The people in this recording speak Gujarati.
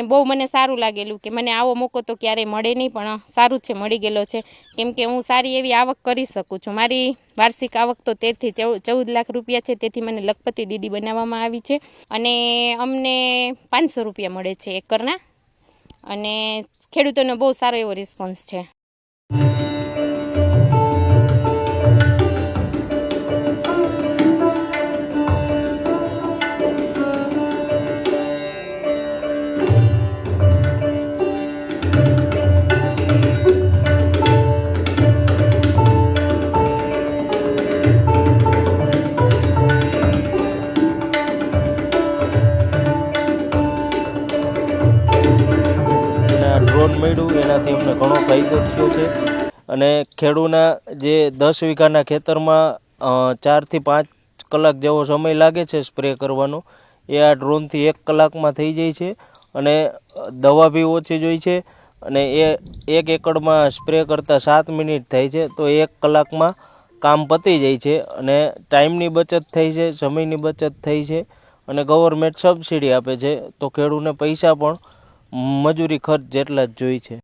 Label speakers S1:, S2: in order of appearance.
S1: બહુ મને સારું લાગેલું કે મને આવો મોકો તો ક્યારેય મળે નહીં, પણ સારું છે મળી ગયેલો છે, કેમ કે હું સારી એવી આવક કરી શકું છું. મારી વાર્ષિક આવક તો 13 થી 14 લાખ રૂપિયા છે, તેથી મને લખપતિ દીદી બનાવવામાં આવી છે. અને અમને 500 રૂપિયા મળે છે એકરના, અને ખેડૂતોનો બહુ સારો એવો રિસ્પોન્સ છે.
S2: ડ્રોન મળ્યું એનાથી અમને ઘણો ફાયદો થયો છે. અને ખેડૂના જે 10 વીઘાના ખેતરમાં 4 થી 5 કલાક જેવો સમય લાગે છે સ્પ્રે કરવાનો, એ આ ડ્રોનથી 1 કલાકમાં થઈ જાય છે. અને દવા બી ઓછી જોઈએ છે, અને એ 1 એકડમાં સ્પ્રે કરતાં 7 મિનિટ થાય છે, તો 1 કલાકમાં કામ પતી જાય છે. અને ટાઈમની બચત થઈ છે, સમયની બચત થઈ છે, અને ગવર્મેન્ટ સબસિડી આપે છે, તો ખેડૂતને પૈસા પણ મજૂરી ખર્ચ જેટલા જ જોઈએ છે.